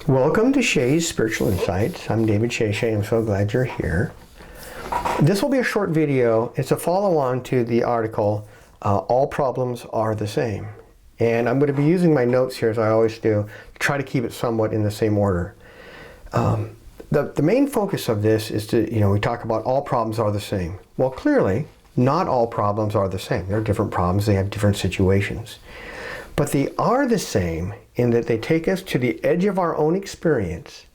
Welcome to Shay's Spiritual Insights. I'm David Shay. I'm so glad you're here. This will be a short video. It's a follow-on to the article, All Problems Are the Same. And I'm going to be using my notes here, as I always do, to try to keep it somewhat in the same order. The main focus of this is to, we talk about all problems are the same. Well, clearly, not all problems are the same. There are different problems. They have different situations. But they are the same in that they take us to the edge of our own experience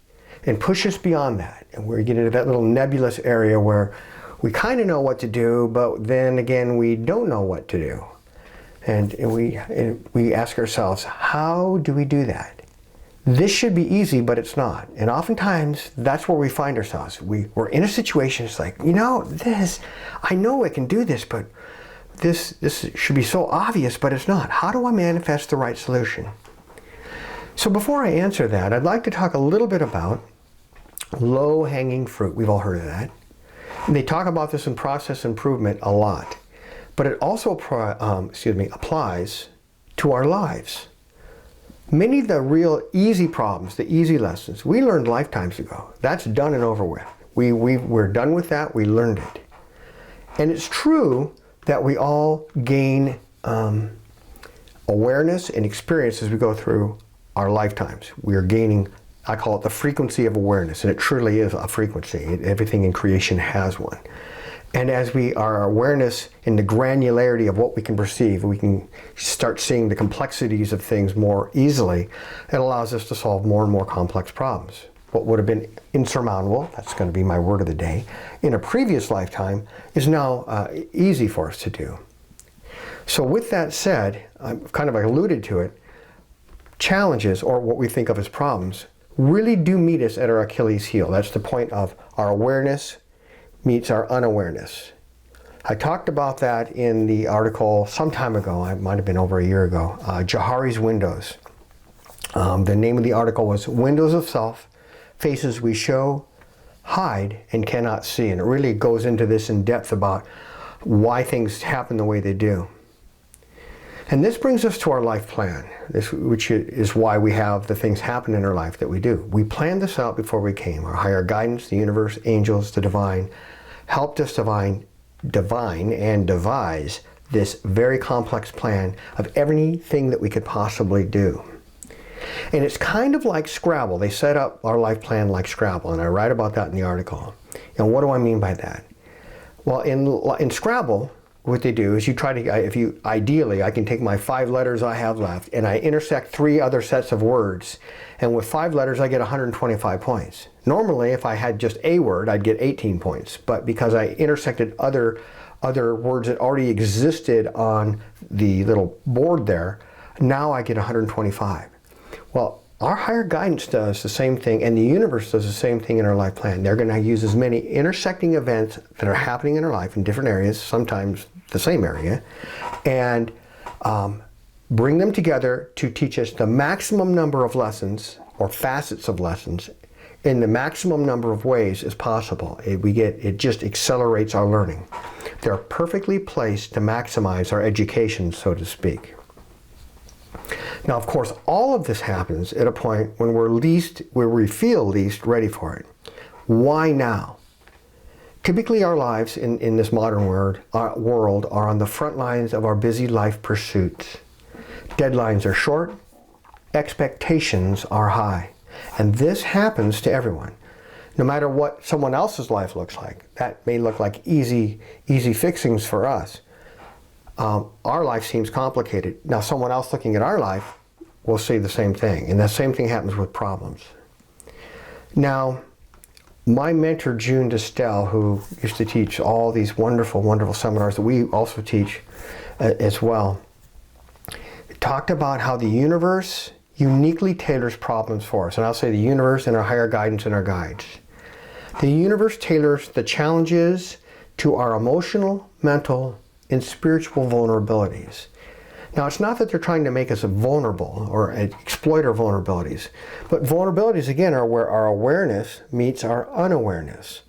and push us beyond that. And we get into that little nebulous area where we kind of know what to do, but then again, we don't know what to do. And we ask ourselves, how do we do that? This should be easy, but it's not. And oftentimes, that's where we find ourselves. We're in a situation, it's like, I know I can do this, but this should be so obvious, but it's not. How do I manifest the right solution? So before I answer that, I'd like to talk a little bit about low-hanging fruit. We've all heard of that. And they talk about this in process improvement a lot. But it also applies to our lives. Many of the real easy problems, the easy lessons, we learned lifetimes ago. That's done and over with. We're done with that. We learned it. And it's true that we all gain awareness and experience as we go through our lifetimes. We are gaining, I call it the frequency of awareness, and it truly is a frequency. Everything in creation has one. And as our awareness in the granularity of what we can perceive, we can start seeing the complexities of things more easily. It allows us to solve more and more complex problems. What would have been insurmountable, that's going to be my word of the day, in a previous lifetime is now easy for us to do. So with that said, I've kind of alluded to it, challenges, or what we think of as problems, really do meet us at our Achilles heel. That's the point of our awareness meets our unawareness. I talked about that in the article some time ago, it might have been over a year ago, Johari's Windows. The name of the article was Windows of Self, Faces We Show, Hide, and Cannot See. And it really goes into this in depth about why things happen the way they do. And this brings us to our life plan, which is why we have the things happen in our life that we do. We planned this out before we came. Our higher guidance, the universe, angels, the divine, helped us divine and devise this very complex plan of everything that we could possibly do. And it's kind of like Scrabble. They set up our life plan like Scrabble, and I write about that in the article. And what do I mean by that? Well, in Scrabble, what they do is ideally, I can take my 5 letters I have left and I intersect 3 other sets of words. And with 5 letters, I get 125 points. Normally, if I had just a word, I'd get 18 points. But because I intersected other words that already existed on the little board there, now I get 125. Well, our higher guidance does the same thing, and the universe does the same thing in our life plan. They're going to use as many intersecting events that are happening in our life in different areas, sometimes the same area, and bring them together to teach us the maximum number of lessons or facets of lessons in the maximum number of ways as possible. It just accelerates our learning. They're perfectly placed to maximize our education, so to speak. Now, of course, all of this happens at a point when where we feel least ready for it. Why now? Typically, our lives in this modern world are on the front lines of our busy life pursuits. Deadlines are short, expectations are high, and this happens to everyone. No matter what someone else's life looks like, that may look like easy fixings for us. Our life seems complicated. Now, someone else looking at our life will see the same thing, and the same thing happens with problems. Now, my mentor, June Distel, who used to teach all these wonderful, wonderful seminars that we also teach as well, talked about how the universe uniquely tailors problems for us. And I'll say the universe and our higher guidance and our guides. The universe tailors the challenges to our emotional, mental, and spiritual vulnerabilities. Now, it's not that they're trying to make us vulnerable or exploit our vulnerabilities, but vulnerabilities, again, are where our awareness meets our unawareness.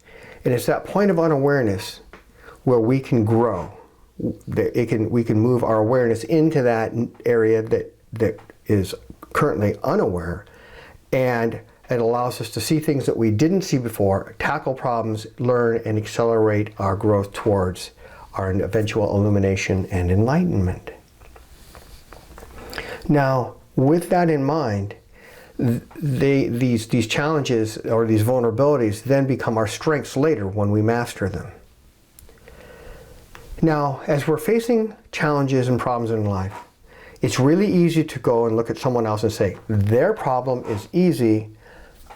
And it's that point of unawareness where we can grow. We can move our awareness into that area that is currently unaware and It allows us to see things that we didn't see before, tackle problems, learn, and accelerate our growth towards our eventual illumination and enlightenment. Now, with that in mind, these challenges or these vulnerabilities then become our strengths later when we master them. Now, as we're facing challenges and problems in life, it's really easy to go and look at someone else and say, their problem is easy,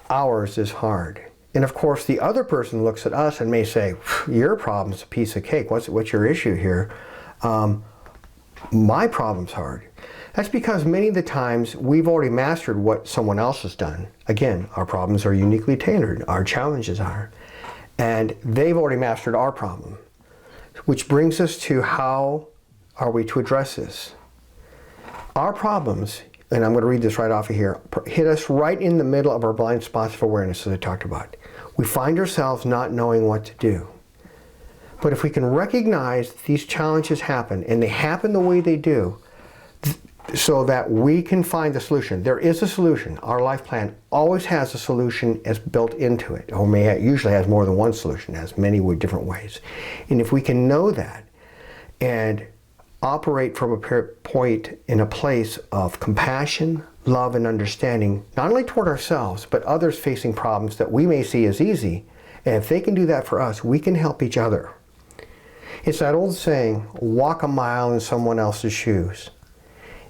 ours is hard. And of course, the other person looks at us and may say, your problem's a piece of cake. What's your issue here? My problem's hard. That's because many of the times we've already mastered what someone else has done. Again, our problems are uniquely tailored, our challenges are. And they've already mastered our problem. Which brings us to how are we to address this? Our problems, and I'm going to read this right off of here, hit us right in the middle of our blind spots of awareness, as I talked about. We find ourselves not knowing what to do. But if we can recognize these challenges happen, and they happen the way they do, so that we can find the solution. There is a solution. Our life plan always has a solution as built into it, or usually has more than one solution, has many different ways. And if we can know that and operate from a point in a place of compassion, love, and understanding, not only toward ourselves, but others facing problems that we may see as easy, and if they can do that for us, we can help each other. It's that old saying, walk a mile in someone else's shoes.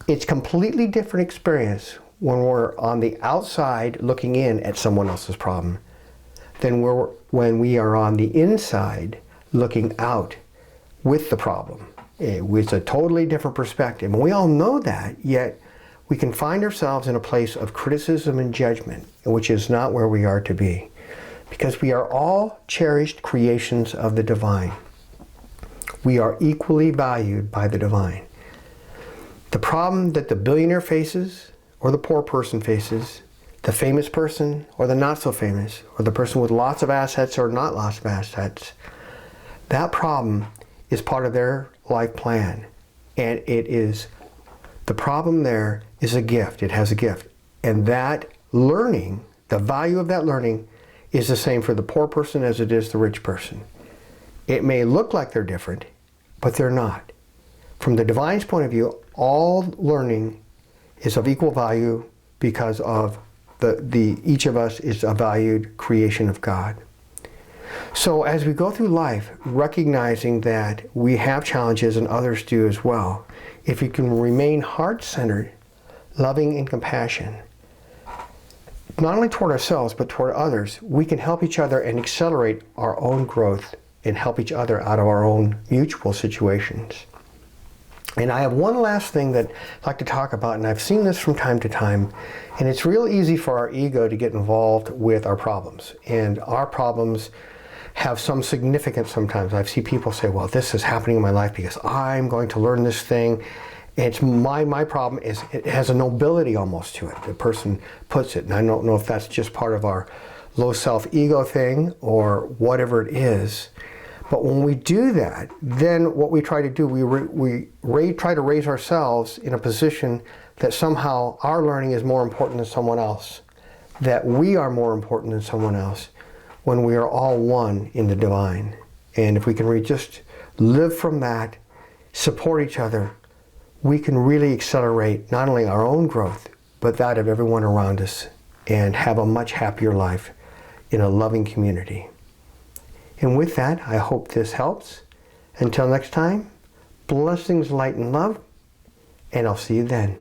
It's a completely different experience when we're on the outside looking in at someone else's problem than when we are on the inside looking out with the problem. It's a totally different perspective. And we all know that, yet we can find ourselves in a place of criticism and judgment, which is not where we are to be. Because we are all cherished creations of the divine. We are equally valued by the divine. The problem that the billionaire faces, or the poor person faces, the famous person or the not so famous, or the person with lots of assets or not lots of assets, that problem is part of their life plan. And the problem there is a gift. It has a gift. And that learning, the value of that learning, is the same for the poor person as it is the rich person. It may look like they're different, but they're not. From the divine's point of view, all learning is of equal value because of each of us is a valued creation of God. So as we go through life, recognizing that we have challenges and others do as well, if we can remain heart-centered, loving and compassion, not only toward ourselves but toward others, we can help each other and accelerate our own growth and help each other out of our own mutual situations. And I have one last thing that I'd like to talk about, and I've seen this from time to time, and it's real easy for our ego to get involved with our problems. And our problems have some significance sometimes. I've seen people say, well, this is happening in my life because I'm going to learn this thing. It's my problem is it has a nobility almost to it. The person puts it, and I don't know if that's just part of our low self-ego thing or whatever it is. But when we do that, then what we try to do, we try to raise ourselves in a position that somehow our learning is more important than someone else, that we are more important than someone else, when we are all one in the divine. And if we can just live from that, support each other, we can really accelerate not only our own growth, but that of everyone around us, and have a much happier life in a loving community. And with that, I hope this helps. Until next time, blessings, light, and love, and I'll see you then.